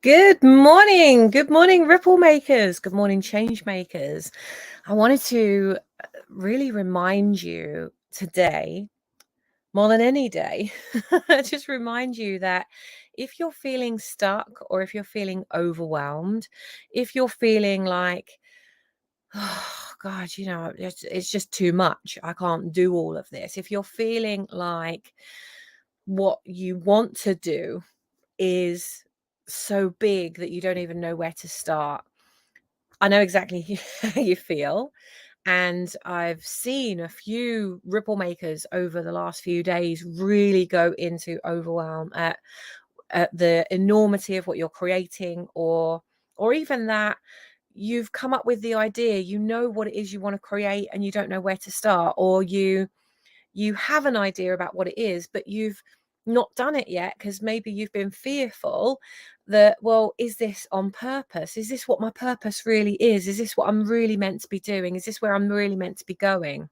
Good morning. Good morning, ripple makers. Good morning, change makers. I wanted to really remind you today, more than any day, just remind you that if you're feeling stuck or if you're feeling overwhelmed, if you're feeling like, oh God, it's just too much. I can't do all of this. If you're feeling like what you want to do is so big that you don't even know where to start. I know exactly how you feel. And I've seen a few ripple makers over the last few days really go into overwhelm at the enormity of what you're creating, or even that you've come up with the idea, you know what it is you want to create and you don't know where to start, or you have an idea about what it is, but you've not done it yet because maybe you've been fearful that, well, is this on purpose? Is this what my purpose really is? Is this what I'm really meant to be doing? Is this where I'm really meant to be going?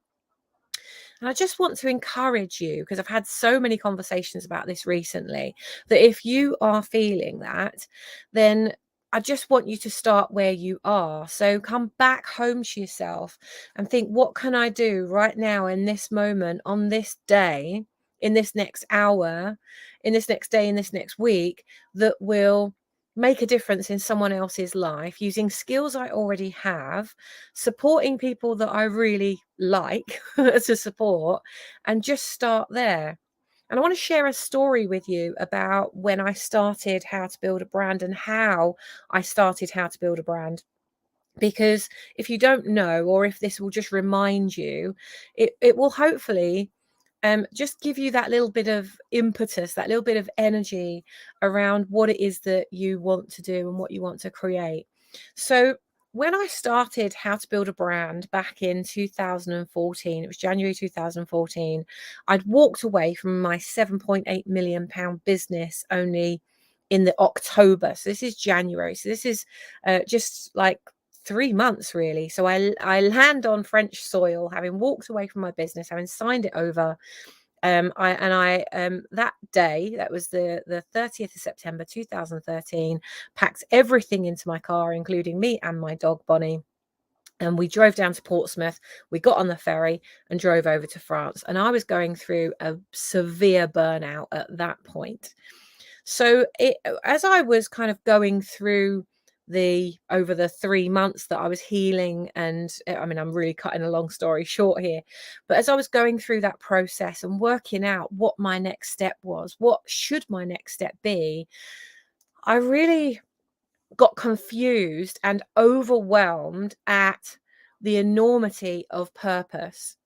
And I just want to encourage you, because I've had so many conversations about this recently, that if you are feeling that, then I just want you to start where you are. So come back home to yourself and think, what can I do right now in this moment, on this day, in this next hour, in this next day, in this next week, that will make a difference in someone else's life using skills I already have, supporting people that I really like to support, and just start there. And I want to share a story with you about when I started How to Build a Brand and how I started How to Build a Brand. Because if you don't know, or if this will just remind you, it will hopefully just give you that little bit of impetus, that little bit of energy around what it is that you want to do and what you want to create. So when I started How to Build a Brand back in 2014, it was January 2014, I'd walked away from my £7.8 million business only in the October. So this is January. So this is just like 3 months really. So I land on French soil, having walked away from my business, having signed it over. That day, that was the 30th of September 2013, packed everything into my car, including me and my dog Bonnie. And we drove down to Portsmouth. We got on the ferry and drove over to France. And I was going through a severe burnout at that point. So as I was kind of going through over the 3 months that I was healing, and I mean, I'm really cutting a long story short here, but as I was going through that process and working out what my next step was, what should my next step be, I really got confused and overwhelmed at the enormity of purpose.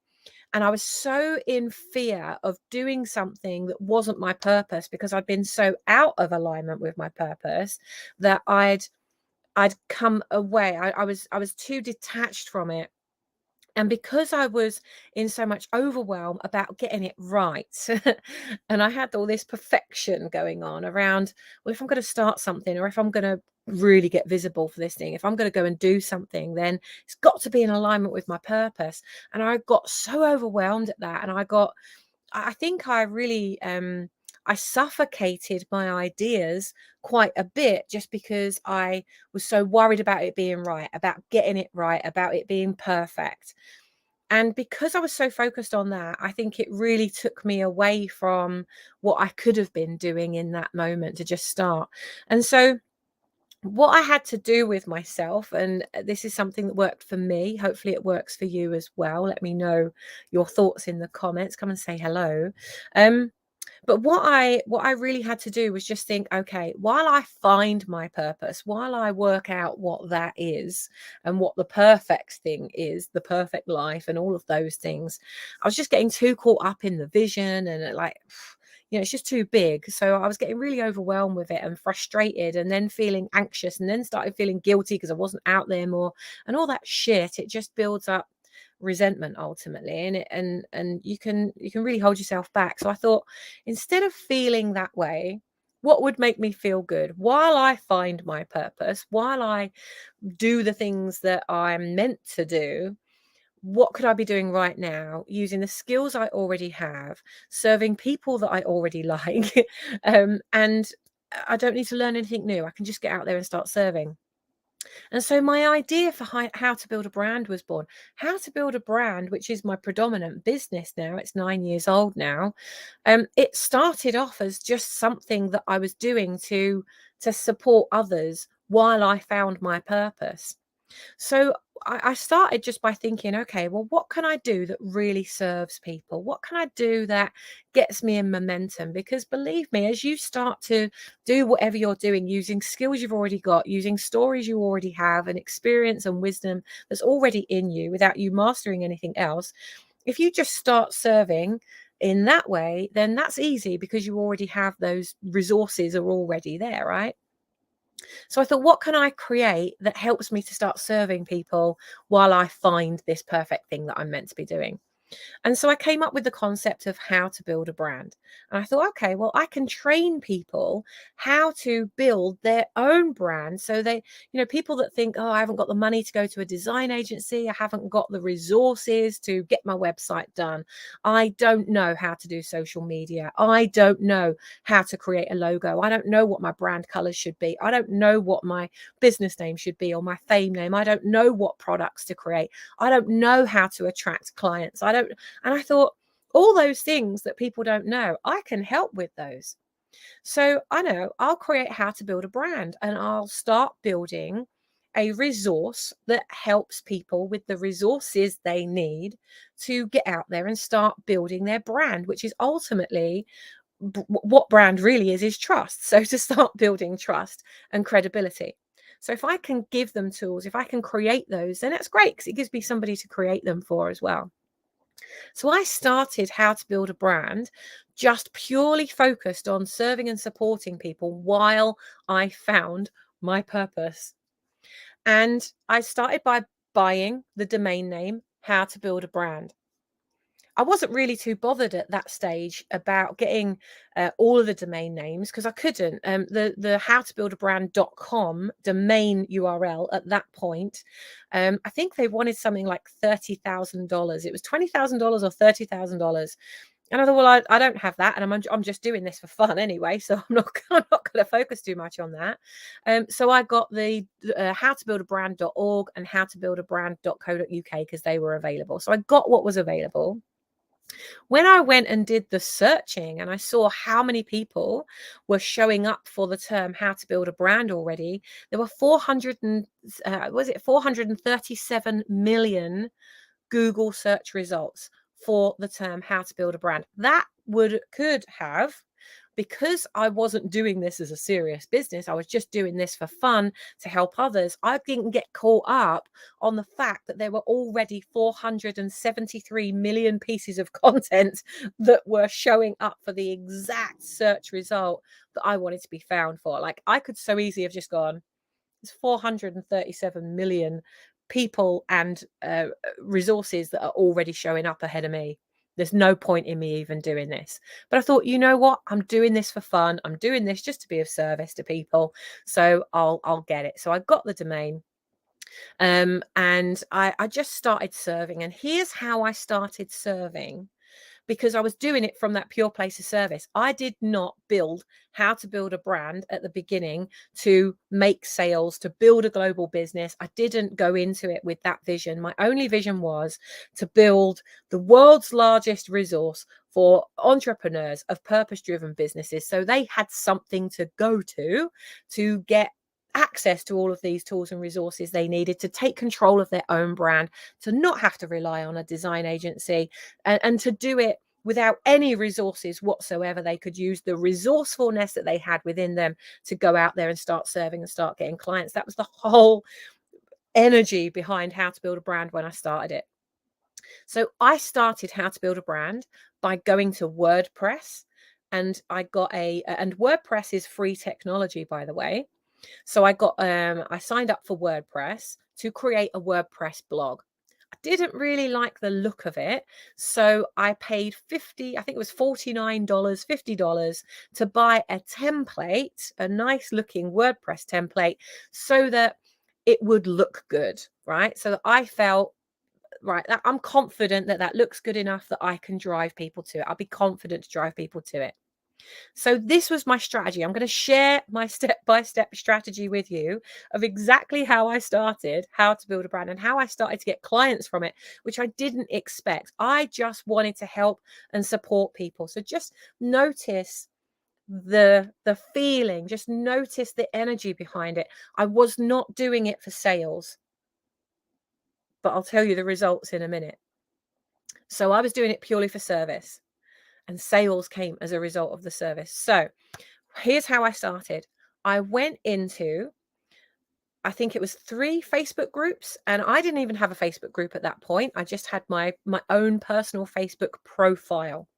And I was so in fear of doing something that wasn't my purpose, because I'd been so out of alignment with my purpose that I'd come away. I was too detached from it. And because I was in so much overwhelm about getting it right, and I had all this perfection going on around, well, if I'm going to start something, or if I'm going to really get visible for this thing, if I'm going to go and do something, then it's got to be in alignment with my purpose. And I got so overwhelmed at that. And I think I really, I suffocated my ideas quite a bit, just because I was so worried about it being right, about getting it right, about it being perfect. And because I was so focused on that, I think it really took me away from what I could have been doing in that moment to just start. And so what I had to do with myself, and this is something that worked for me, hopefully it works for you as well. Let me know your thoughts in the comments. Come and say hello. But what I really had to do was just think, okay, while I find my purpose, while I work out what that is and what the perfect thing is, the perfect life and all of those things, I was just getting too caught up in the vision, and like, it's just too big. So I was getting really overwhelmed with it and frustrated, and then feeling anxious, and then started feeling guilty because I wasn't out there more, and all that shit. It just builds up resentment ultimately, and you can really hold yourself back. So I thought, instead of feeling that way, what would make me feel good while I find my purpose, while I do the things that I'm meant to do? What could I be doing right now using the skills I already have, serving people that I already like, and I don't need to learn anything new. I can just get out there and start serving. And so my idea for how to build a brand was born. How to build a brand, which is my predominant business now. It's 9 years old now. It started off as just something that I was doing to support others while I found my purpose. So I started just by thinking, okay, well, what can I do that really serves people? What can I do that gets me in momentum? Because believe me, as you start to do whatever you're doing, using skills you've already got, using stories you already have, and experience and wisdom that's already in you without you mastering anything else, if you just start serving in that way, then that's easy because you already have those resources are already there, right? So I thought, what can I create that helps me to start serving people while I find this perfect thing that I'm meant to be doing? And so I came up with the concept of how to build a brand. And I thought, okay, well, I can train people how to build their own brand. So they, people that think, oh, I haven't got the money to go to a design agency, I haven't got the resources to get my website done, I don't know how to do social media, I don't know how to create a logo, I don't know what my brand colors should be, I don't know what my business name should be or my fame name, I don't know what products to create, I don't know how to attract clients, and I thought, all those things that people don't know, I can help with those. So I know I'll create how to build a brand, and I'll start building a resource that helps people with the resources they need to get out there and start building their brand, which is ultimately what brand really is trust. So to start building trust and credibility. So if I can give them tools, if I can create those, then that's great because it gives me somebody to create them for as well. So I started How to Build a Brand just purely focused on serving and supporting people while I found my purpose. And I started by buying the domain name How to Build a Brand. I wasn't really too bothered at that stage about getting all of the domain names because I couldn't. The howtobuildabrand.com domain URL at that point, I think they wanted something like $30,000. It was $20,000 or $30,000. And I thought, well, I don't have that, and I'm just doing this for fun anyway, so I'm not going to focus too much on that. So I got the howtobuildabrand.org and howtobuildabrand.co.uk because they were available. So I got what was available. When I went and did the searching and I saw how many people were showing up for the term how to build a brand already, there were 437 million Google search results for the term how to build a brand. That could have, because I wasn't doing this as a serious business, I was just doing this for fun to help others. I didn't get caught up on the fact that there were already 473 million pieces of content that were showing up for the exact search result that I wanted to be found for. Like, I could so easily have just gone, there's 437 million people and resources that are already showing up ahead of me. There's no point in me even doing this. But I thought, you know what? I'm doing this for fun. I'm doing this just to be of service to people. So I'll get it. So I got the domain. And I just started serving. And here's how I started serving, because I was doing it from that pure place of service. I did not build How to Build a Brand at the beginning to make sales, to build a global business. I didn't go into it with that vision. My only vision was to build the world's largest resource for entrepreneurs of purpose-driven businesses, so they had something to go to get access to all of these tools and resources they needed to take control of their own brand, to not have to rely on a design agency, and to do it without any resources whatsoever. They could use the resourcefulness that they had within them to go out there and start serving and start getting clients. That was the whole energy behind How to Build a Brand when I started it. So I started How to Build a Brand by going to WordPress, and and WordPress is free technology, by the way. So I signed up for WordPress to create a WordPress blog. I didn't really like the look of it, so I paid I think it was $49, $50 to buy a template, a nice looking WordPress template, so that it would look good, right? So that I felt, right, that I'm confident that that looks good enough that I can drive people to it. I'll be confident to drive people to it. So this was my strategy. I'm going to share my step-by-step strategy with you of exactly how I started, how to build a brand, and how I started to get clients from it, which I didn't expect. I just wanted to help and support people. So just notice the feeling, just notice the energy behind it. I was not doing it for sales, but I'll tell you the results in a minute. So I was doing it purely for service, and sales came as a result of the service. So here's how I started. I went into, I think it was 3 Facebook groups, and I didn't even have a Facebook group at that point. I just had my own personal Facebook profile.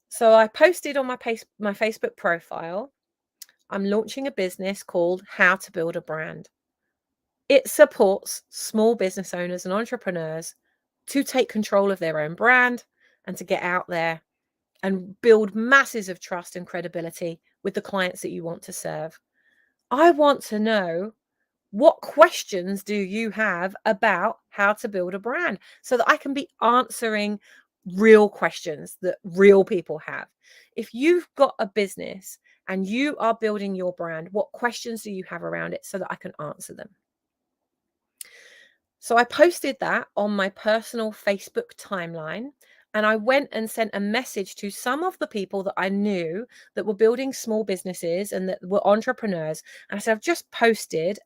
So I posted on my Facebook profile, I'm launching a business called How to Build a Brand. It supports small business owners and entrepreneurs to take control of their own brand and to get out there and build masses of trust and credibility with the clients that you want to serve. I want to know, what questions do you have about how to build a brand, so that I can be answering real questions that real people have. If you've got a business and you are building your brand, what questions do you have around it so that I can answer them? So I posted that on my personal Facebook timeline, and I went and sent a message to some of the people that I knew that were building small businesses and that were entrepreneurs. And I said, I've just posted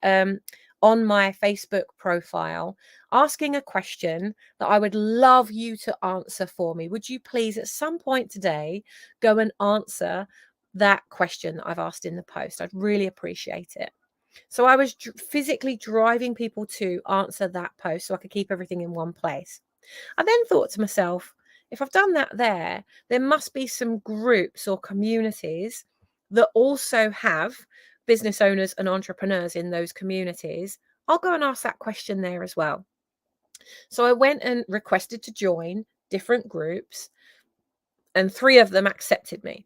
on my Facebook profile asking a question that I would love you to answer for me. Would you please at some point today go and answer that question that I've asked in the post? I'd really appreciate it. So I was physically driving people to answer that post so I could keep everything in one place. I then thought to myself, if I've done that there must be some groups or communities that also have business owners and entrepreneurs in those communities. I'll go and ask that question there as well. So I went and requested to join different groups, and 3 of them accepted me.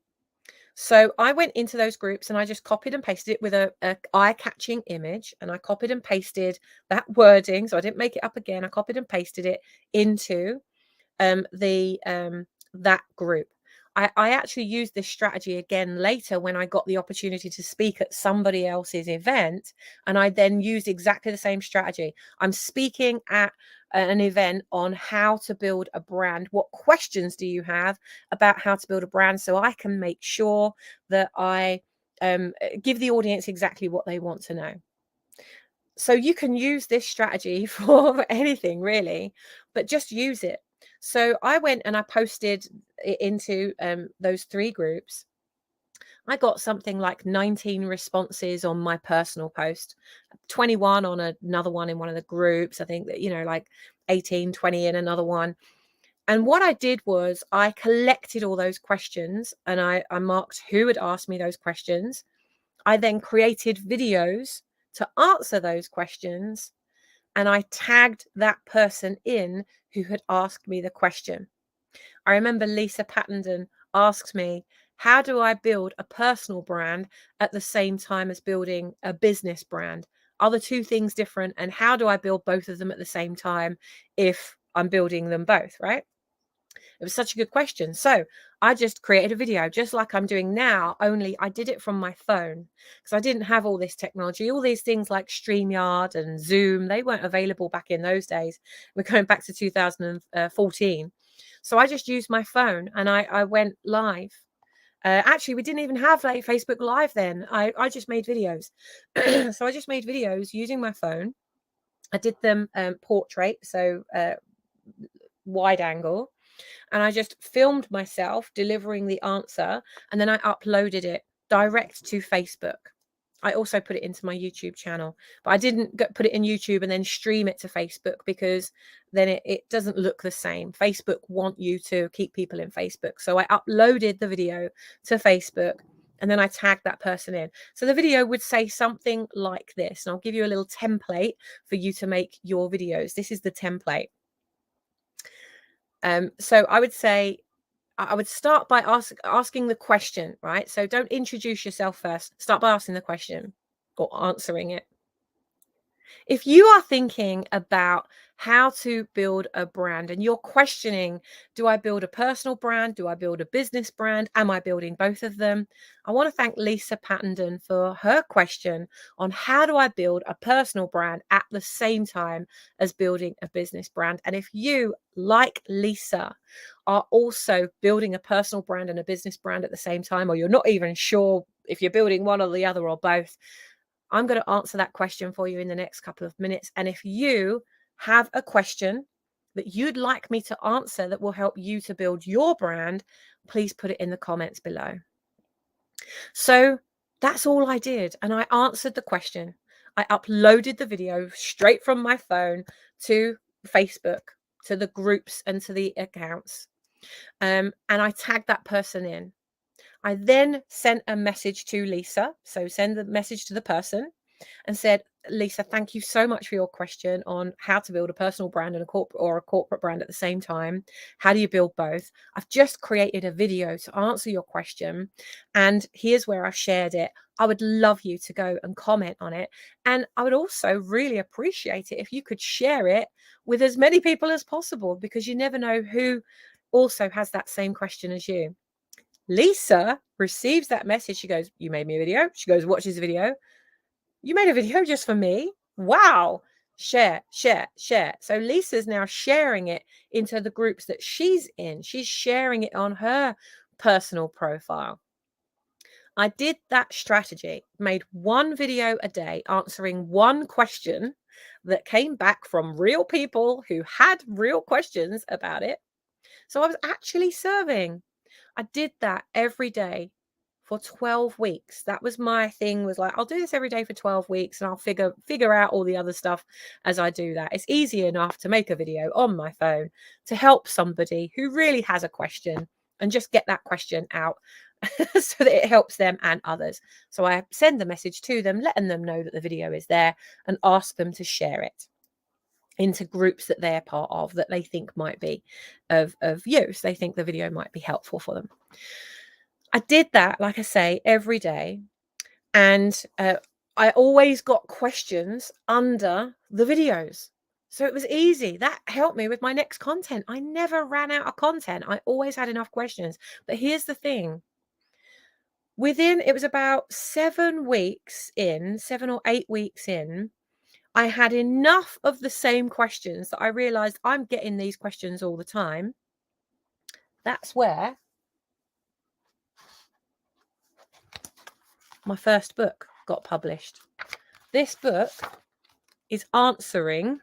So I went into those groups and I just copied and pasted it with a eye-catching image, and I copied and pasted that wording. So I didn't make it up again. I copied and pasted it into that group. I actually used this strategy again later when I got the opportunity to speak at somebody else's event, and I then used exactly the same strategy. I'm speaking at an event on how to build a brand. What questions do you have about how to build a brand, so I can make sure that I give the audience exactly what they want to know? So you can use this strategy for anything really, but just use it. So I went and I posted it into those 3 groups. I got something like 19 responses on my personal post, 21 on another one in one of the groups. I think that, like 18, 20 in another one. And what I did was I collected all those questions, and I marked who had asked me those questions. I then created videos to answer those questions, and I tagged that person in who had asked me the question. I remember Lisa Pattenden asked me, how do I build a personal brand at the same time as building a business brand? Are the 2 things different? And how do I build both of them at the same time if I'm building them both, right? It was such a good question. So I just created a video just like I'm doing now, only I did it from my phone because I didn't have all this technology. All these things like StreamYard and Zoom, they weren't available back in those days. We're going back to 2014. So I just used my phone and I went live. Actually, we didn't even have like Facebook Live then. I just made videos. So I just made videos using my phone. I did them portrait, so wide angle, and I just filmed myself delivering the answer, and then I uploaded it direct to Facebook. I also put it into my YouTube channel, but I didn't put it in YouTube and then stream it to Facebook, because then it doesn't look the same. Facebook want you to keep people in Facebook. So I uploaded the video to Facebook, and then I tagged that person in. So the video would say something like this, and I'll give you a little template for you to make your videos. This is the template. So I would say, I would start by asking the question, right? So don't introduce yourself first. Start by asking the question or answering it. If you are thinking about how to build a brand and you're questioning, do I build a personal brand? Do I build a business brand? Am I building both of them? I want to thank Lisa Pattenden for her question on how do I build a personal brand at the same time as building a business brand. And if you, like Lisa, are also building a personal brand and a business brand at the same time, or you're not even sure if you're building one or the other or both, I'm going to answer that question for you in the next couple of minutes. And if you have a question that you'd like me to answer that will help you to build your brand, please put it in the comments below. So that's all I did. And I answered the question. I uploaded the video straight from my phone to Facebook, to the groups and to the accounts. And I tagged that person in. I then sent a message to Lisa. So send the message to the person and said, Lisa, thank you so much for your question on how to build a personal brand and a corporate brand at the same time. How do you build both? I've just created a video to answer your question, and here's where I've shared it. I would love you to go and comment on it. And I would also really appreciate it if you could share it with as many people as possible, because you never know who also has that same question as you. Lisa receives that message. She goes, you made me a video. She goes, watches the video. You made a video just for me? Wow. Share, share, share. So Lisa's now sharing it into the groups that she's in. She's sharing it on her personal profile. I did that strategy, made one video a day answering one question that came back from real people who had real questions about it. So I was actually serving. I did that every day for 12 weeks. That was my thing, was like, I'll do this every day for 12 weeks and I'll figure out all the other stuff as I do that. It's easy enough to make a video on my phone to help somebody who really has a question and just get that question out so that it helps them and others. So I send the message to them, letting them know that the video is there, and ask them to share it into groups that they're part of that they think might be of use. They think the video might be helpful for them. I did that, like I say, every day. And I always got questions under the videos. So it was easy. That helped me with my next content. I never ran out of content. I always had enough questions. But here's the thing. It was about 7 weeks in, 7 or 8 weeks in, I had enough of the same questions that I realized I'm getting these questions all the time. That's where my first book got published. This book is answering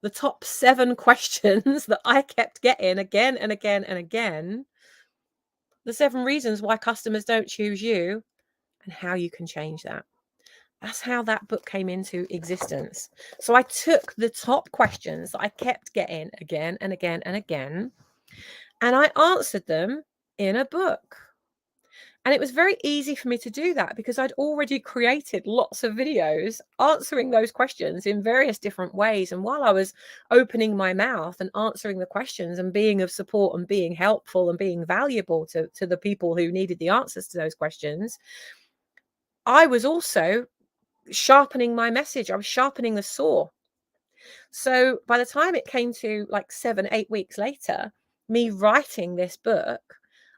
the top 7 questions that I kept getting again and again and again. The 7 reasons why customers don't choose you and how you can change that. That's how that book came into existence. So I took the top questions that I kept getting again and again and again, and I answered them in a book. And it was very easy for me to do that because I'd already created lots of videos answering those questions in various different ways. And while I was opening my mouth and answering the questions and being of support and being helpful and being valuable to the people who needed the answers to those questions, I was also sharpening my message. I was sharpening the saw. So by the time it came to like 7, 8 weeks later, me writing this book,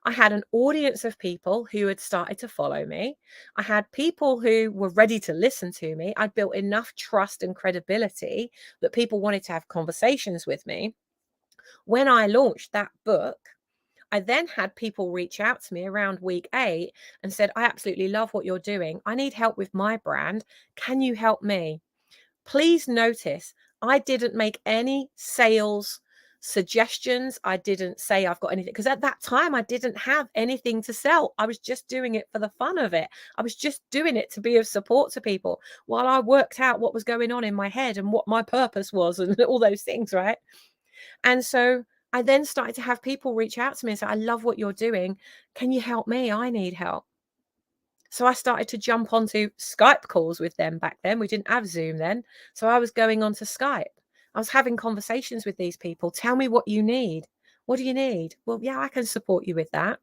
I had an audience of people who had started to follow me. I had people who were ready to listen to me. I'd built enough trust and credibility that people wanted to have conversations with me. When I launched that book, I then had people reach out to me around week 8 and said, I absolutely love what you're doing. I need help with my brand. Can you help me? Please notice, I didn't make any sales suggestions. I didn't say I've got anything, because at that time I didn't have anything to sell. I was just doing it for the fun of it. I was just doing it to be of support to people while I worked out what was going on in my head and what my purpose was and all those things, right? And so I then started to have people reach out to me and say, I love what you're doing. Can you help me? I need help. So I started to jump onto Skype calls with them back then. We didn't have Zoom then. So I was going onto Skype. I was having conversations with these people. Tell me what you need. What do you need? Well, yeah, I can support you with that.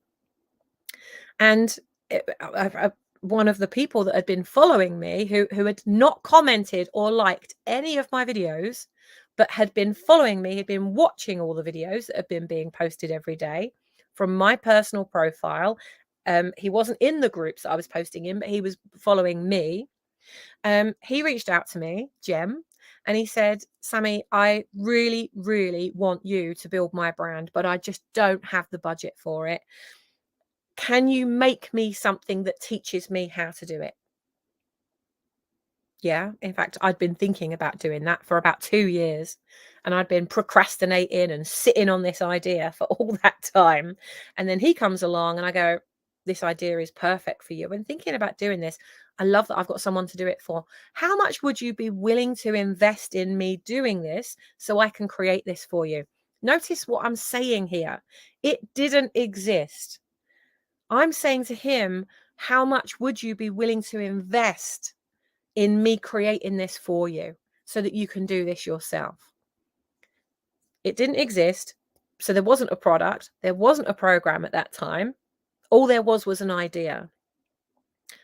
And one of the people that had been following me, who had not commented or liked any of my videos, but had been following me, had been watching all the videos that had been being posted every day from my personal profile. He wasn't in the groups that I was posting in, but he was following me. He reached out to me, Jem, and he said, Sammy, I really, really want you to build my brand, but I just don't have the budget for it. Can you make me something that teaches me how to do it? Yeah, in fact, I'd been thinking about doing that for about 2 years, and I'd been procrastinating and sitting on this idea for all that time. And then he comes along and I go, this idea is perfect for you. And thinking about doing this, I love that I've got someone to do it for. How much would you be willing to invest in me doing this so I can create this for you? Notice what I'm saying here. It didn't exist. I'm saying to him, how much would you be willing to invest in me creating this for you so that you can do this yourself? It didn't exist. So there wasn't a product. There wasn't a program at that time. All there was an idea.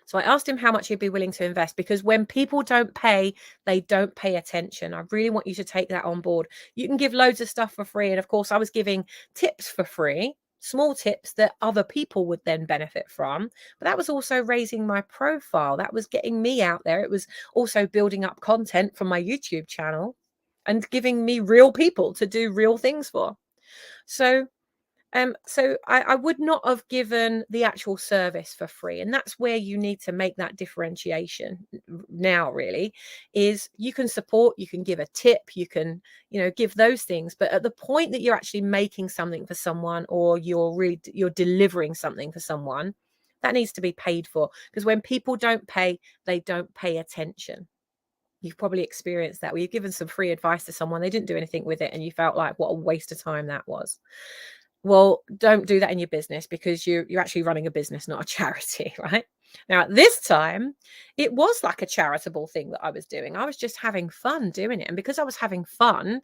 So I asked him how much he'd be willing to invest, because when people don't pay, they don't pay attention. I really want you to take that on board. You can give loads of stuff for free. And of course, I was giving tips for free, small tips that other people would then benefit from. But that was also raising my profile. That was getting me out there. It was also building up content from my YouTube channel and giving me real people to do real things for. So I would not have given the actual service for free. And that's where you need to make that differentiation now, really, is you can support, you can give a tip, you can, give those things. But at the point that you're actually making something for someone, or you're delivering something for someone, that needs to be paid for. Because when people don't pay, they don't pay attention. You've probably experienced that, where you've given some free advice to someone, they didn't do anything with it, and you felt like, what a waste of time that was. Well, don't do that in your business, because you're actually running a business, not a charity, right? Now, at this time, it was like a charitable thing that I was doing. I was just having fun doing it. And because I was having fun,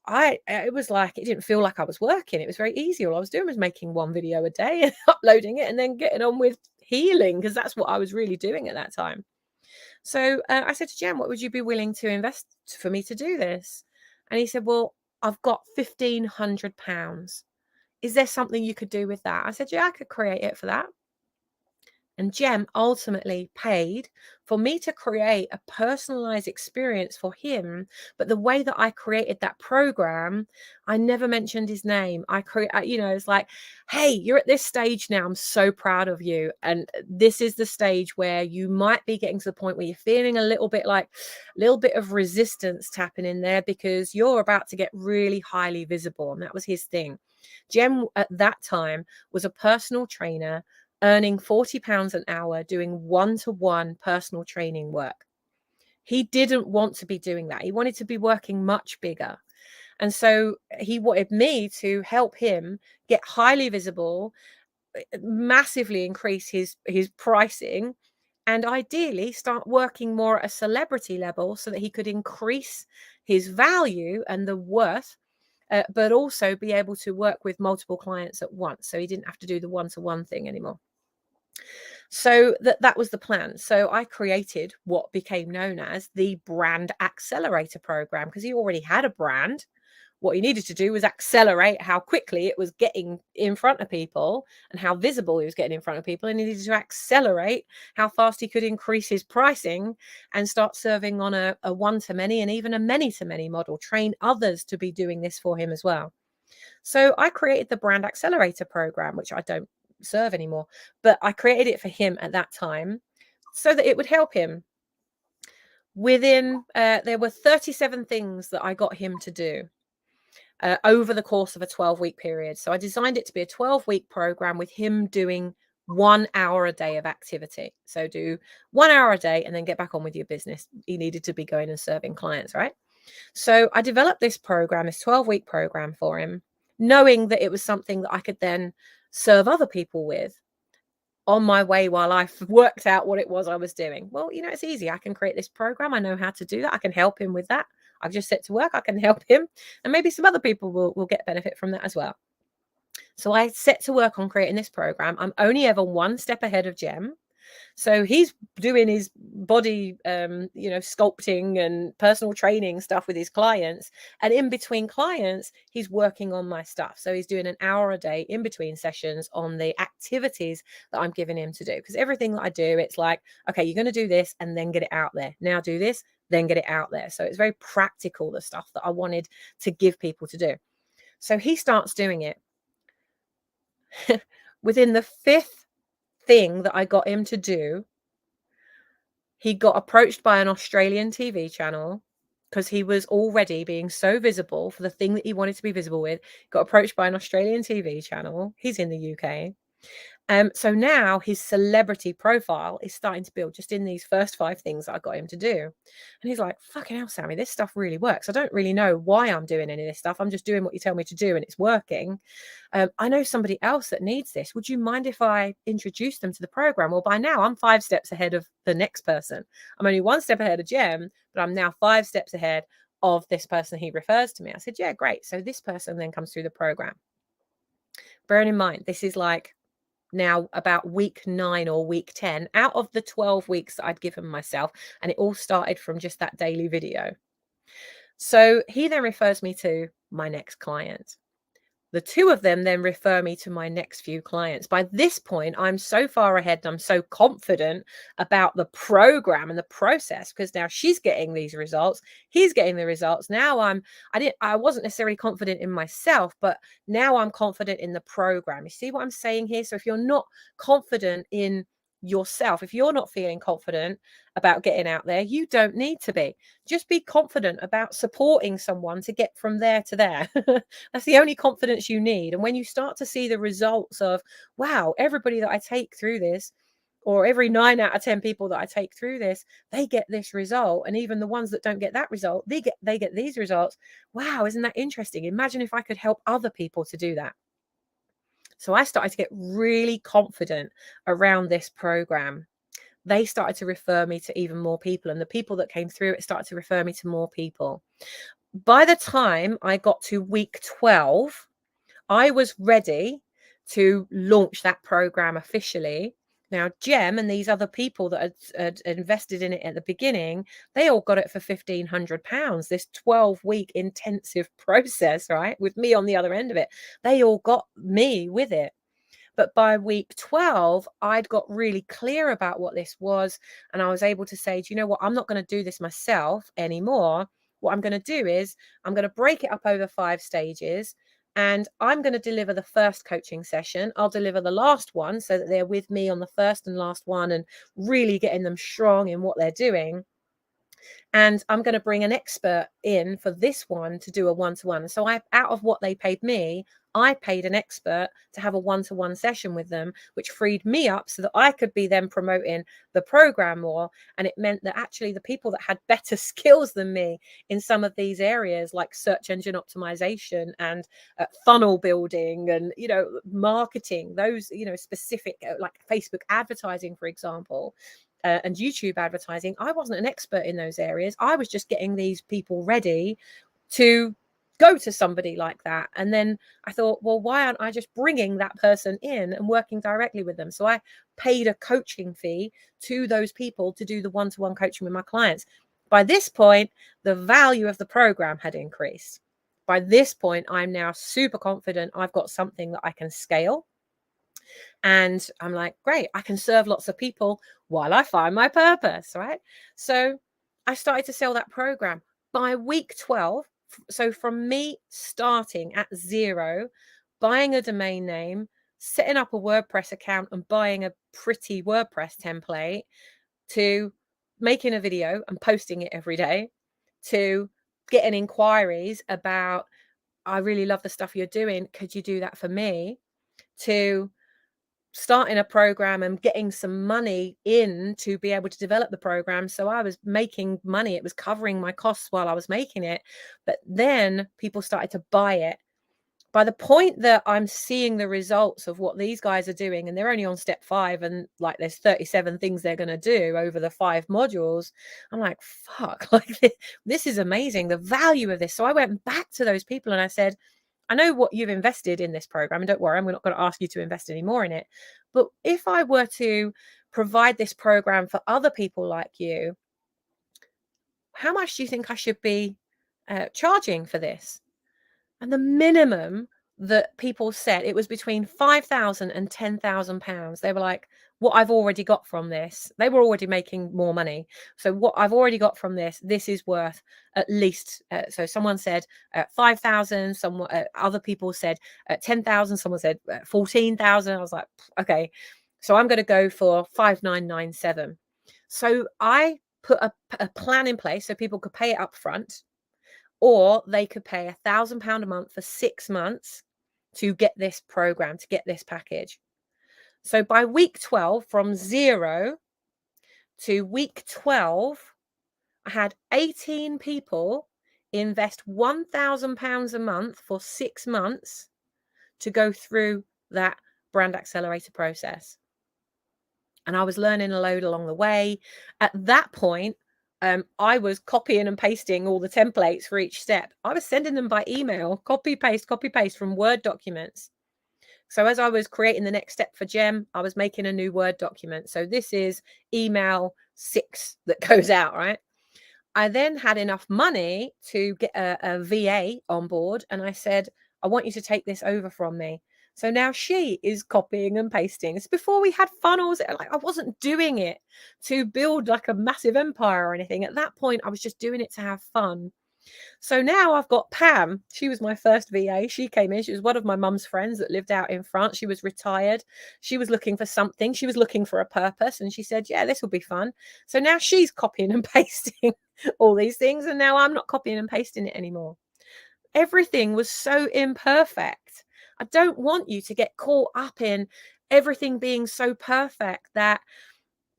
it was like, it didn't feel like I was working. It was very easy. All I was doing was making one video a day and uploading it, and then getting on with healing, because that's what I was really doing at that time. So I said to Jem, what would you be willing to invest for me to do this? And he said, well, I've got £1,500. Is there something you could do with that? I said, yeah, I could create it for that. And Jem ultimately paid for me to create a personalized experience for him. But the way that I created that program, I never mentioned his name. It's like, hey, you're at this stage now. I'm so proud of you. And this is the stage where you might be getting to the point where you're feeling a little bit of resistance tapping in there, because you're about to get really highly visible. And that was his thing. Jem at that time was a personal trainer, earning £40 an hour, doing one-to-one personal training work. He didn't want to be doing that. He wanted to be working much bigger. And so he wanted me to help him get highly visible, massively increase his pricing, and ideally start working more at a celebrity level so that he could increase his value and the worth, but also be able to work with multiple clients at once. So he didn't have to do the one-to-one thing anymore. So that was the plan. So I created what became known as the Brand Accelerator Program, because he already had a brand. What he needed to do was accelerate how quickly it was getting in front of people and how visible he was getting in front of people. And he needed to accelerate how fast he could increase his pricing and start serving on a one-to-many and even a many-to-many model, train others to be doing this for him as well. So I created the Brand Accelerator Program, which I don't serve anymore, but I created it for him at that time so that it would help him. There were 37 things that I got him to do over the course of a 12-week period. So I designed it to be a 12-week program with him doing 1 hour a day of activity. So do 1 hour a day and then get back on with your business. He needed to be going and serving clients, right? So I developed this 12-week program for him, knowing that it was something that I could then serve other people with on my way while I worked out what it was I was doing. Well, it's easy. I can create this program. I know how to do that. I can help him with that. I've just set to work. I can help him. And maybe some other people will get benefit from that as well. So I set to work on creating this program. I'm only ever one step ahead of Jem. So he's doing his body, sculpting and personal training stuff with his clients. And in between clients, he's working on my stuff. So he's doing an hour a day in between sessions on the activities that I'm giving him to do. Because everything that I do, it's like, okay, you're going to do this and then get it out there. Now do this, then get it out there. So it's very practical, the stuff that I wanted to give people to do. So he starts doing it. Within the 5th thing that I got him to do, he got approached by an Australian TV channel because he was already being so visible for the thing that he wanted to be visible with. Got approached by an Australian TV channel. He's in the UK. So now his celebrity profile is starting to build just in these first 5 things that I got him to do. And he's like, fucking hell, Sammy, this stuff really works. I don't really know why I'm doing any of this stuff. I'm just doing what you tell me to do and it's working. I know somebody else that needs this. Would you mind if I introduce them to the program? Well, by now I'm 5 steps ahead of the next person. I'm only 1 step ahead of Jem, but I'm now 5 steps ahead of this person he refers to me. I said, yeah, great. So this person then comes through the program. Bearing in mind, this is like now about week 9 or week 10 out of the 12 weeks that I'd given myself. And it all started from just that daily video. So he then refers me to my next client. The 2 of them then refer me to my next few clients. By this point, I'm so far ahead and I'm so confident about the program and the process because now she's getting these results. He's getting the results. Now I wasn't necessarily confident in myself, but now I'm confident in the program. You see what I'm saying here? So if you're not confident in yourself, if you're not feeling confident about getting out there, you don't need to be. Just be confident about supporting someone to get from there to there. That's the only confidence you need. And when you start to see the results of, wow, everybody that I take through this, or every 9 out of 10 people that I take through this, they get this result. And even the ones that don't get that result, they get these results. Wow, isn't that interesting? Imagine if I could help other people to do that. So I started to get really confident around this program. They started to refer me to even more people, and the people that came through it started to refer me to more people. By the time I got to week 12, I was ready to launch that program officially. Now, Jem and these other people that had invested in it at the beginning, they all got it for £1,500. This 12-week intensive process, right, with me on the other end of it. They all got me with it. But by week 12, I'd got really clear about what this was. And I was able to say, do you know what? I'm not going to do this myself anymore. What I'm going to do is I'm going to break it up over 5 stages. And I'm going to deliver the first coaching session. I'll deliver the last one so that they're with me on the first and last one and really getting them strong in what they're doing. And I'm going to bring an expert in for this one to do a one-to-one. So out of what they paid me, I paid an expert to have a one-to-one session with them, which freed me up so that I could be then promoting the program more. And it meant that actually the people that had better skills than me in some of these areas, like search engine optimization and funnel building and, marketing, those, specific, like Facebook advertising, for example, and YouTube advertising, I wasn't an expert in those areas. I was just getting these people ready to go to somebody like that. And then I thought, well, why aren't I just bringing that person in and working directly with them? So I paid a coaching fee to those people to do the one-to-one coaching with my clients. By this point, the value of the program had increased. By this point, I'm now super confident I've got something that I can scale. And I'm like, great, I can serve lots of people while I find my purpose, right? So I started to sell that program. By week 12, so from me starting at 0, buying a domain name, setting up a WordPress account and buying a pretty WordPress template, to making a video and posting it every day, to getting inquiries about, I really love the stuff you're doing, could you do that for me, to starting a program and getting some money in to be able to develop the program. So I was making money. It was covering my costs while I was making it. But then people started to buy it. By the point that I'm seeing the results of what these guys are doing, and they're only on step 5, and like there's 37 things they're going to do over the 5 modules, I'm like, fuck, like this is amazing, the value of this. So I went back to those people and I said, I know what you've invested in this program, and don't worry, I'm not going to ask you to invest any more in it. But if I were to provide this program for other people like you, how much do you think I should be charging for this? And the minimum that people said, it was between 5,000 and 10,000 pounds. They were like, what I've already got from this, they were already making more money. So what I've already got from this is worth at least, so someone said 5,000, someone, other people said 10,000, someone said 14,000. I was like, okay, so I'm going to go for 5,997. So I put a plan in place so people could pay it up front, or they could pay £1,000 a month for 6 months to get this program, to get this package. So by week 12, from 0 to week 12, I had 18 people invest £1,000 a month for 6 months to go through that brand accelerator process. And I was learning a load along the way. At that point, I was copying and pasting all the templates for each step. I was sending them by email, copy, paste from Word documents. So as I was creating the next step for Gem, I was making a new Word document. So this is email 6 that goes out, right? I then had enough money to get a VA on board. And I said, I want you to take this over from me. So now she is copying and pasting. It's before we had funnels. Like, I wasn't doing it to build like a massive empire or anything. At that point, I was just doing it to have fun. So now I've got Pam. She was my first VA. She came in. She was one of my mum's friends that lived out in France. She was retired. She was looking for something. She was looking for a purpose. And she said, yeah, this will be fun. So now she's copying and pasting all these things. And now I'm not copying and pasting it anymore. Everything was so imperfect. I don't want you to get caught up in everything being so perfect that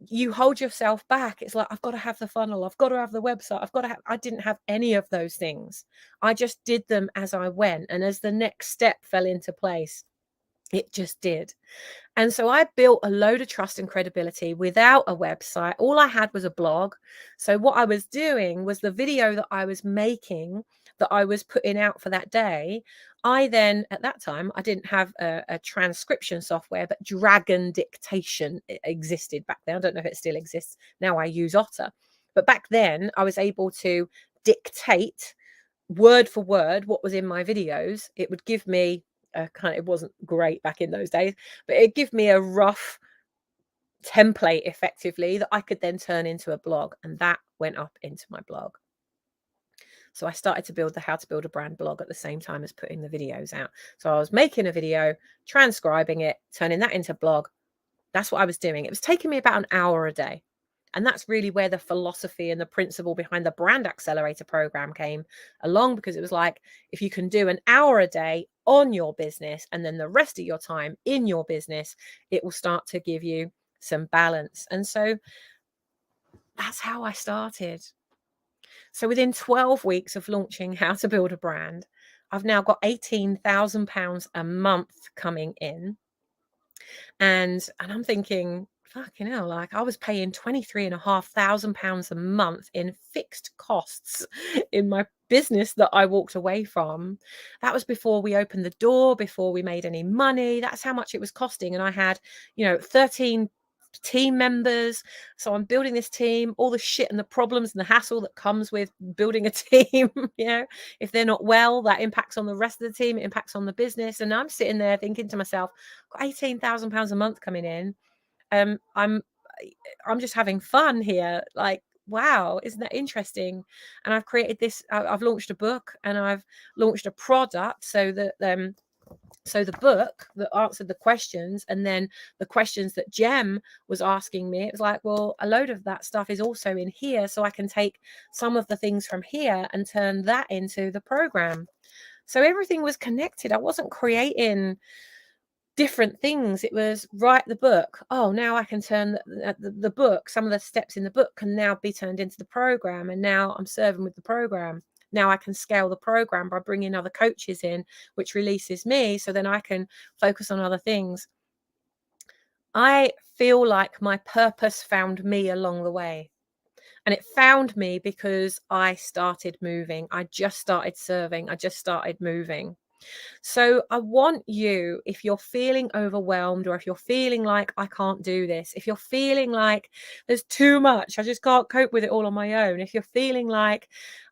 you hold yourself back. It's like, I've got to have the funnel, I've got to have the website, I didn't have any of those things. I just did them as I went. And as the next step fell into place, it just did. And so I built a load of trust and credibility without a website. All I had was a blog. So what I was doing was the video that I was making, that I was putting out for that day. I then, at that time, I didn't have a transcription software, but Dragon Dictation existed back then. I don't know if it still exists. Now I use Otter. But back then, I was able to dictate word for word what was in my videos. It would give me it wasn't great back in those days, but it'd give me a rough template effectively that I could then turn into a blog, and that went up into my blog. So I started to build the How to Build a Brand blog at the same time as putting the videos out. So I was making a video, transcribing it, turning that into blog. That's what I was doing. It was taking me about an hour a day. And that's really where the philosophy and the principle behind the Brand Accelerator program came along, because it was like, if you can do an hour a day on your business and then the rest of your time in your business, it will start to give you some balance. And so that's how I started. So within 12 weeks of launching How to Build a Brand, I've now got £18,000 a month coming in. And I'm thinking, fucking hell, like I was paying £23,500 a month in fixed costs in my business that I walked away from. That was before we opened the door, before we made any money. That's how much it was costing. And I had, 13 team members. So I'm building this team, all the shit and the problems and the hassle that comes with building a team. If they're not well, that impacts on the rest of the team, it impacts on the business. And I'm sitting there thinking to myself, got £18,000 a month coming in. I'm just having fun here. Like, wow, isn't that interesting? And I've created this, I've launched a book and I've launched a product so that so the book that answered the questions, and then the questions that Jem was asking me, it was like, well, a load of that stuff is also in here, so I can take some of the things from here and turn that into the program. So everything was connected. I wasn't creating different things. It was write the book. Oh, now I can turn the book, some of the steps in the book can now be turned into the program, and now I'm serving with the program. Now I can scale the program by bringing other coaches in, which releases me, so then I can focus on other things. I feel like my purpose found me along the way. And it found me because I started moving. I just started serving. I just started moving. So I want you, if you're feeling overwhelmed, or if you're feeling like I can't do this, if you're feeling like there's too much, I just can't cope with it all on my own, if you're feeling like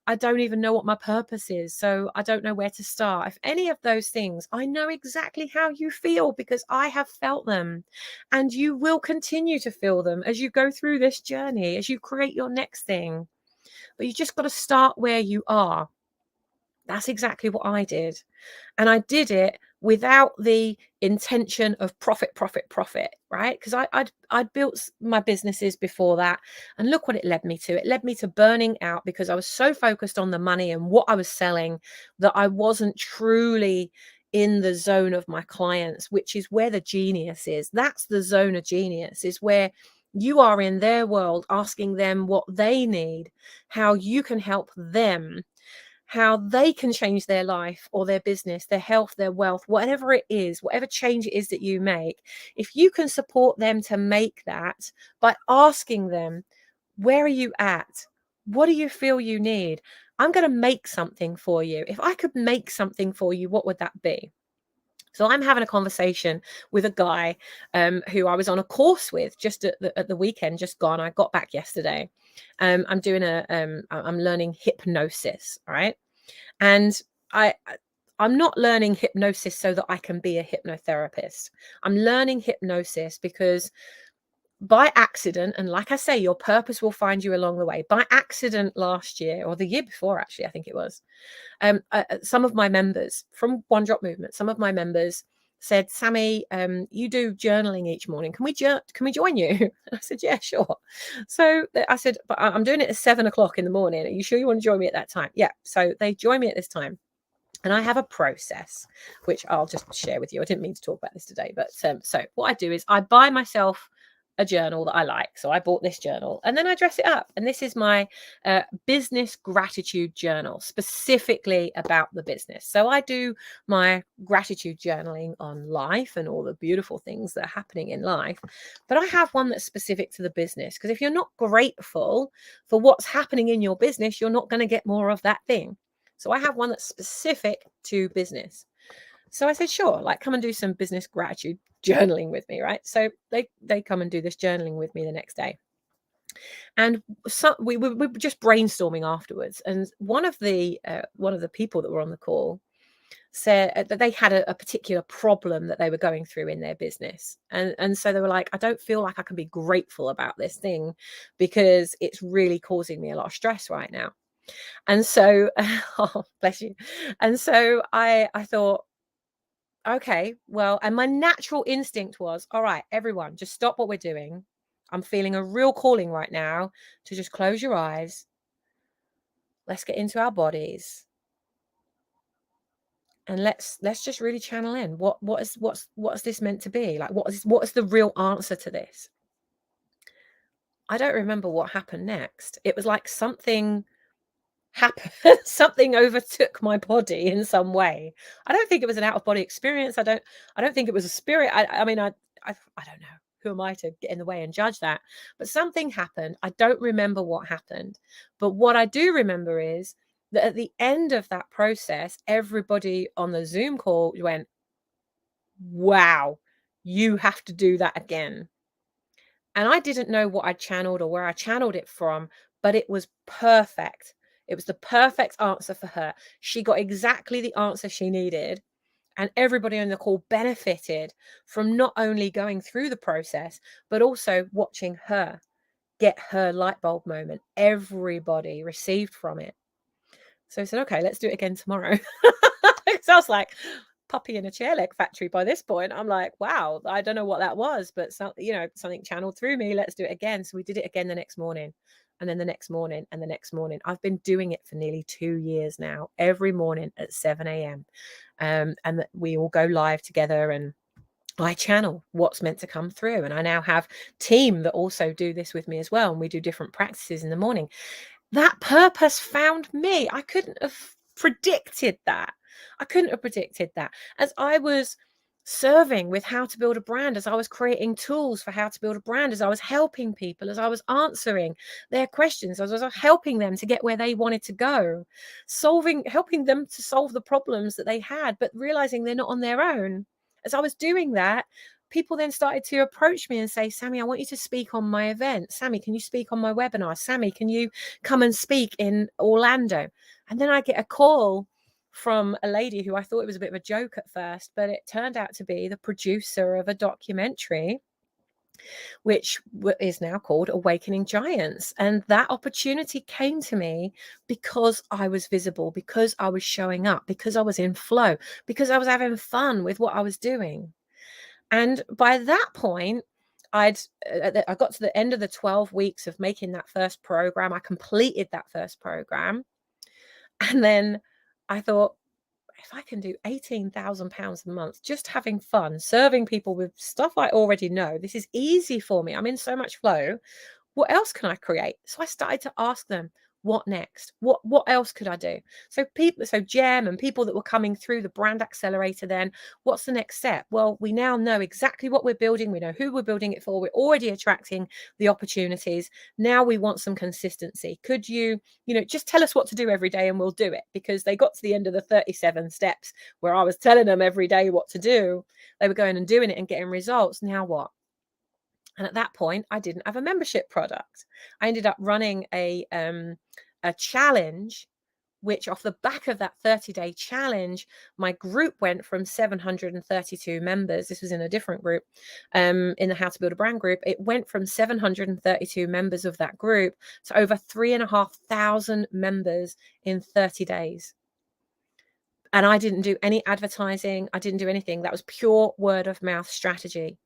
I don't even know what my purpose is, so I don't know where to start, if any of those things, I know exactly how you feel because I have felt them, and you will continue to feel them as you go through this journey, as you create your next thing. But you just got to start where you are. That's exactly what I did. And I did it without the intention of profit, profit, profit, right? Because I'd built my businesses before that. And look what it led me to. It led me to burning out because I was so focused on the money and what I was selling that I wasn't truly in the zone of my clients, which is where the genius is. That's the zone of genius, is where you are in their world, asking them what they need, how you can help them, how they can change their life or their business, their health, their wealth, whatever it is, whatever change it is that you make. If you can support them to make that by asking them, where are you at? What do you feel you need? I'm going to make something for you. If I could make something for you, what would that be? So I'm having a conversation with a guy who I was on a course with just at the weekend, just gone. I got back yesterday. I'm doing I'm learning hypnosis, right? And I'm not learning hypnosis so that I can be a hypnotherapist. I'm learning hypnosis because by accident, and like I say, your purpose will find you along the way. By accident last year, or the year before, actually, I think it was, some of my members from One Drop Movement, some of my members said, Sammy, you do journaling each morning. Can we join you? And I said, yeah, sure. So I said, but I'm doing it at 7 o'clock in the morning. Are you sure you want to join me at that time? Yeah. So they join me at this time. And I have a process, which I'll just share with you. I didn't mean to talk about this today, but so what I do is I buy myself a journal that I like. So I bought this journal and then I dress it up. And this is my business gratitude journal, specifically about the business. So I do my gratitude journaling on life and all the beautiful things that are happening in life. But I have one that's specific to the business, because if you're not grateful for what's happening in your business, you're not going to get more of that thing. So I have one that's specific to business. So I said, sure, like come and do some business gratitude journaling with me, right? So they come and do this journaling with me the next day. And so we were just brainstorming afterwards. And one of the people that were on the call said that they had a particular problem that they were going through in their business. And so they were like, I don't feel like I can be grateful about this thing because it's really causing me a lot of stress right now. And so, oh, bless you. And so I thought, okay, well, and my natural instinct was, all right, everyone, just stop what we're doing. I'm feeling a real calling right now to just close your eyes. Let's get into our bodies. And let's just really channel in. What's this meant to be? Like what is the real answer to this? I don't remember what happened next. It was like something happened. Something overtook my body in some way. I don't think it was an out of body experience. I don't think it was a spirit. I mean I don't know. Who am I to get in the way and judge that? But something happened. I don't remember what happened. But what I do remember is that at the end of that process, everybody on the Zoom call went, wow, you have to do that again. And I didn't know what I channeled or where I channeled it from, but it was perfect. It was the perfect answer for her. She got exactly the answer she needed. And everybody on the call benefited from not only going through the process, but also watching her get her light bulb moment. Everybody received from it. So I said, okay, let's do it again tomorrow. So I was like, puppy in a chair leg factory by this point. I'm like, wow, I don't know what that was, but something channeled through me. Let's do it again. So we did it again the next morning, and then the next morning, and the next morning. I've been doing it for nearly 2 years now, every morning at 7 a.m. And we all go live together, and I channel what's meant to come through. And I now have team that also do this with me as well. And we do different practices in the morning. That purpose found me. I couldn't have predicted that. I couldn't have predicted that. As I was serving with how to build a brand, as I was creating tools for how to build a brand, as I was helping people, as I was answering their questions, as I was helping them to get where they wanted to go, helping them to solve the problems that they had, but realizing they're not on their own. As I was doing that, people then started to approach me and say, Sammy, I want you to speak on my event. Sammy, can you speak on my webinar? Sammy, can you come and speak in Orlando? And then I get a call from a lady who I thought it was a bit of a joke at first, but it turned out to be the producer of a documentary, which is now called Awakening Giants. And that opportunity came to me because I was visible, because I was showing up, because I was in flow, because I was having fun with what I was doing. And by that point, I got to the end of the 12 weeks of making that first program. I completed that first program. And then I thought, if I can do £18,000 a month, just having fun, serving people with stuff I already know, this is easy for me. I'm in so much flow. What else can I create? So I started to ask them, what next? What else could I do? So Gem and people that were coming through the brand accelerator, then what's the next step? Well, we now know exactly what we're building. We know who we're building it for. We're already attracting the opportunities. Now we want some consistency. Could you just tell us what to do every day and we'll do it? Because they got to the end of the 37 steps where I was telling them every day what to do. They were going and doing it and getting results. Now what? And at that point, I didn't have a membership product. I ended up running a challenge, which off the back of that 30-day challenge, my group went from 732 members. This was in a different group, in the How to Build a Brand group. It went from 732 members of that group to over 3,500 members in 30 days. And I didn't do any advertising. I didn't do anything. That was pure word of mouth strategy.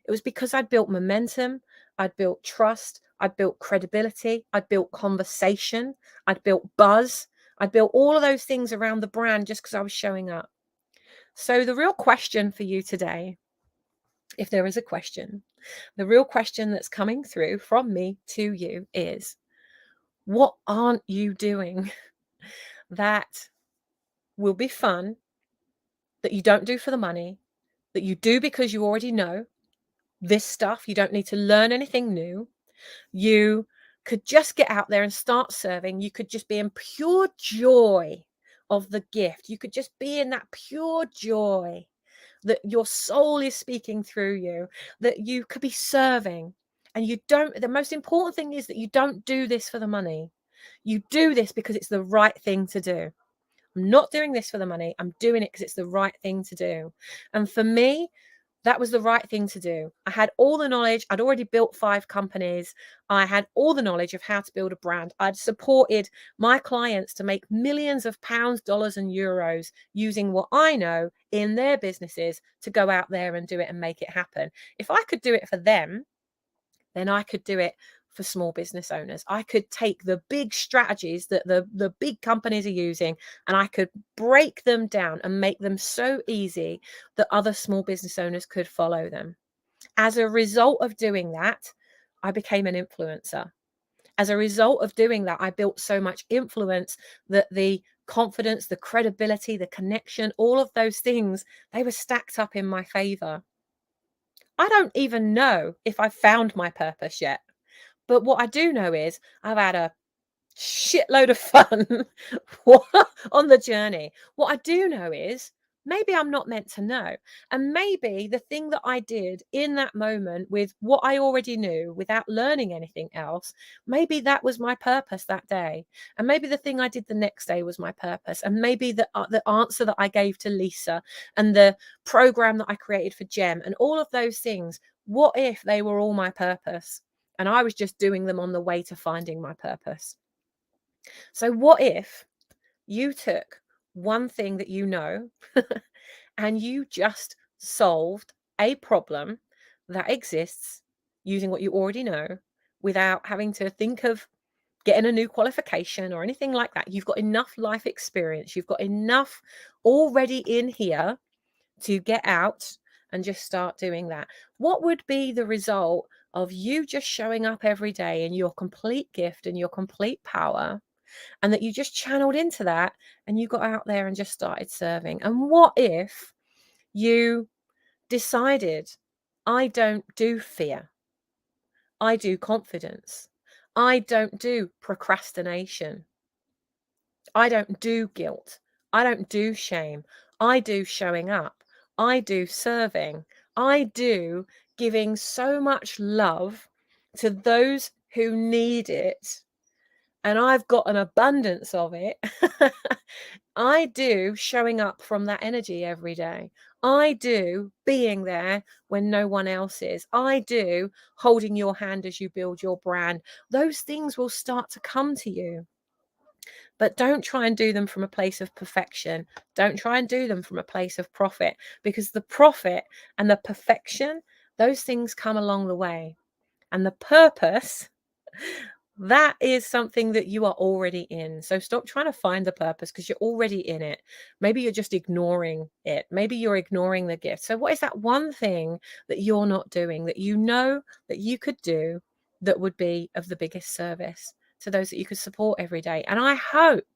It was because I'd built momentum. I'd built trust. I'd built credibility. I'd built conversation. I'd built buzz. I'd built all of those things around the brand just because I was showing up. So the real question for you today, if there is a question, the real question that's coming through from me to you is, what aren't you doing that will be fun, that you don't do for the money, that you do because you already know this stuff? You don't need to learn anything new. You could just get out there and start serving. You could just be in pure joy of the gift. You could just be in that pure joy that your soul is speaking through you, that you could be serving. And the most important thing is that you don't do this for the money. You do this because it's the right thing to do. I'm not doing this for the money. I'm doing it because it's the right thing to do. And for me, that was the right thing to do. I had all the knowledge. I'd already built 5 companies. I had all the knowledge of how to build a brand. I'd supported my clients to make millions of pounds, dollars, and euros using what I know in their businesses to go out there and do it and make it happen. If I could do it for them, then I could do it for small business owners. I could take the big strategies that the big companies are using, and I could break them down and make them so easy that other small business owners could follow them. As a result of doing that, I became an influencer. As a result of doing that, I built so much influence that the confidence, the credibility, the connection, all of those things, they were stacked up in my favor. I don't even know if I've found my purpose yet. But what I do know is I've had a shitload of fun on the journey. What I do know is maybe I'm not meant to know. And maybe the thing that I did in that moment with what I already knew without learning anything else, maybe that was my purpose that day. And maybe the thing I did the next day was my purpose. And maybe the answer that I gave to Lisa and the program that I created for Gem and all of those things, what if they were all my purpose? And I was just doing them on the way to finding my purpose. So what if you took one thing that you know and you just solved a problem that exists using what you already know without having to think of getting a new qualification or anything like that? You've got enough life experience. You've got enough already in here to get out and just start doing that. What would be the result of you just showing up every day in your complete gift and your complete power, and that you just channeled into that and you got out there and just started serving? And what if you decided I don't do fear. I do confidence. I don't do procrastination. I don't do guilt. I don't do shame. I do showing up. I do serving. I do giving so much love to those who need it. And I've got an abundance of it. I do showing up from that energy every day. I do being there when no one else is. I do holding your hand as you build your brand. Those things will start to come to you. But don't try and do them from a place of perfection. Don't try and do them from a place of profit, because the profit and the perfection, those things come along the way. And the purpose, that is something that you are already in. So stop trying to find the purpose, because you're already in it. Maybe you're just ignoring it. Maybe you're ignoring the gift. So what is that one thing that you're not doing that you know that you could do that would be of the biggest service to those that you could support every day? And I hope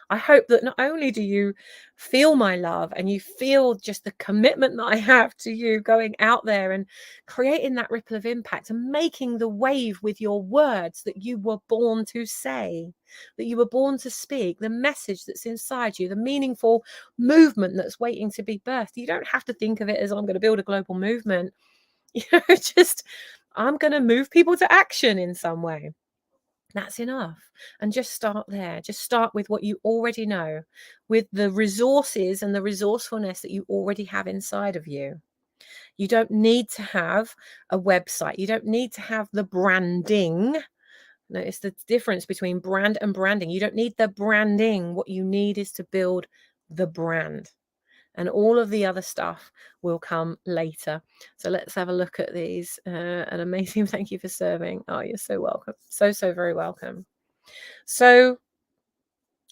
that not only do you feel my love and you feel just the commitment that I have to you going out there and creating that ripple of impact and making the wave with your words that you were born to say, that you were born to speak, the message that's inside you, the meaningful movement that's waiting to be birthed. You don't have to think of it as, I'm going to build a global movement. Just, I'm going to move people to action in some way. That's enough. And just start there. Just start with what you already know, with the resources and the resourcefulness that you already have inside of you. You don't need to have a website. You don't need to have the branding. Notice the difference between brand and branding. You don't need the branding. What you need is to build the brand. And all of the other stuff will come later. So let's have a look at these. An amazing thank you for serving. Oh, you're so welcome. So very welcome. So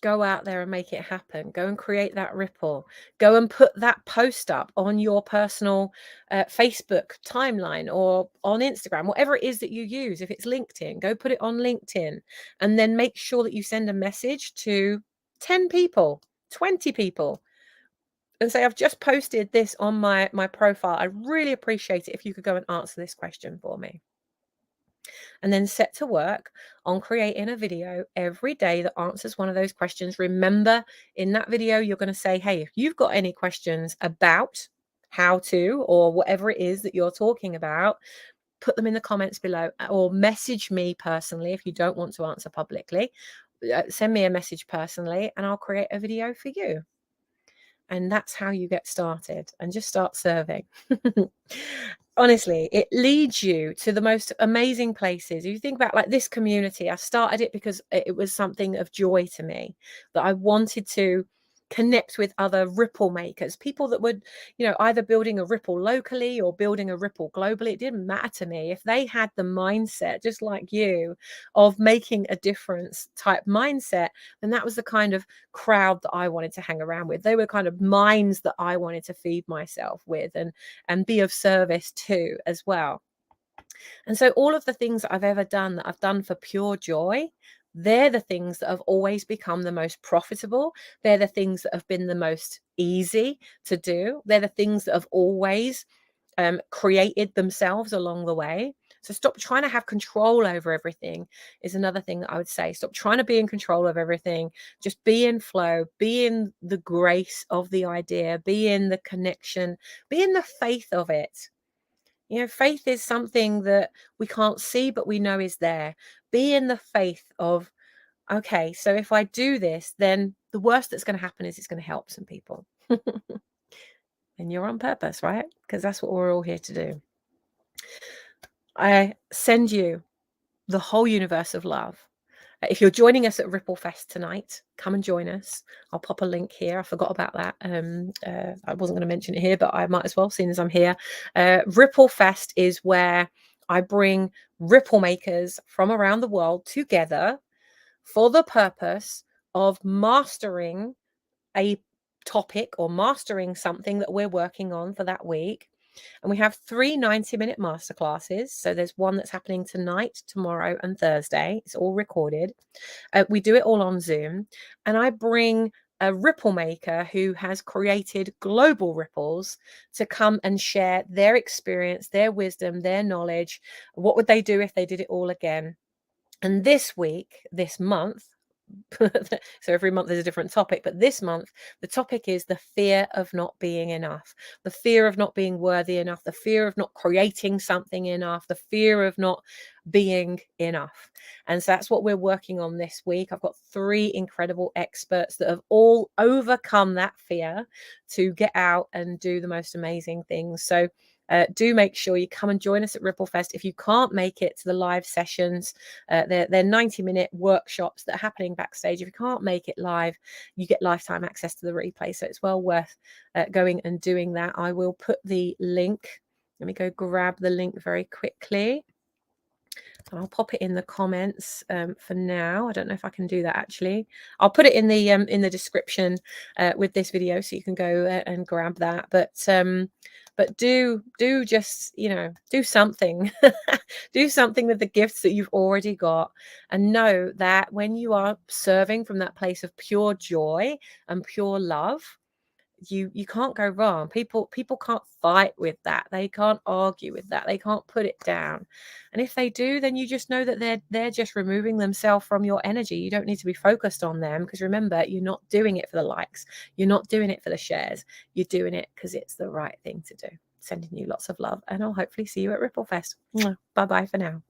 go out there and make it happen. Go and create that ripple. Go and put that post up on your personal Facebook timeline or on Instagram, whatever it is that you use. If it's LinkedIn, go put it on LinkedIn, and then make sure that you send a message to 10 people, 20 people, and say, I've just posted this on my profile. I really appreciate it if you could go and answer this question for me. And then set to work on creating a video every day that answers one of those questions. Remember, in that video, you're going to say, hey, if you've got any questions about how to, or whatever it is that you're talking about, put them in the comments below, or message me personally if you don't want to answer publicly. Send me a message personally and I'll create a video for you. And that's how you get started, and just start serving. Honestly, it leads you to the most amazing places. If you think about like this community, I started it because it was something of joy to me, that I wanted to connect with other ripple makers, people that would, either building a ripple locally or building a ripple globally. It didn't matter to me if they had the mindset, just like you, of making a difference type mindset. Then that was the kind of crowd that I wanted to hang around with. They were kind of minds that I wanted to feed myself with and be of service to as well. And so all of the things that I've ever done, that I've done for pure joy, they're the things that have always become the most profitable. They're the things that have been the most easy to do. They're the things that have always created themselves along the way. So stop trying to have control over everything is another thing that I would say. Stop trying to be in control of everything. Just be in flow, be in the grace of the idea, be in the connection, be in the faith of it. Faith is something that we can't see, but we know is there. Be in the faith of, okay, so if I do this, then the worst that's going to happen is it's going to help some people. And you're on purpose, right? Because that's what we're all here to do. I send you the whole universe of love. If you're joining us at Ripple Fest tonight, come and join us. I'll pop a link here. I forgot about that. I wasn't going to mention it here, but I might as well, seeing as I'm here. Ripple Fest is where I bring ripple makers from around the world together for the purpose of mastering a topic or mastering something that we're working on for that week. And we have 3 90-minute masterclasses. So there's one that's happening tonight, tomorrow, and Thursday. It's all recorded. We do it all on Zoom. And I bring a ripple maker who has created global ripples to come and share their experience, their wisdom, their knowledge. What would they do if they did it all again? And this week, this month, so every month there's a different topic, but this month the topic is the fear of not being enough, the fear of not being worthy enough, the fear of not creating something enough, the fear of not being enough. And so that's what we're working on this week. I've got 3 incredible experts that have all overcome that fear to get out and do the most amazing things. So do make sure you come and join us at Ripplefest. If you can't make it to the live sessions, they're 90-minute workshops that are happening backstage. If you can't make it live, you get lifetime access to the replay. So it's well worth going and doing that. I will put the link. Let me go grab the link very quickly. And I'll pop it in the comments for now. I don't know if I can do that actually. I'll put it in the description with this video, so you can go and grab that. But do just, do something. Do something with the gifts that you've already got, and know that when you are serving from that place of pure joy and pure love, you can't go wrong. People can't fight with that. They can't argue with that. They can't put it down. And if they do, then you just know that they're just removing themselves from your energy. You don't need to be focused on them, because remember, you're not doing it for the likes. You're not doing it for the shares. You're doing it because it's the right thing to do. Sending you lots of love, and I'll hopefully see you at Ripplefest. Bye bye for now.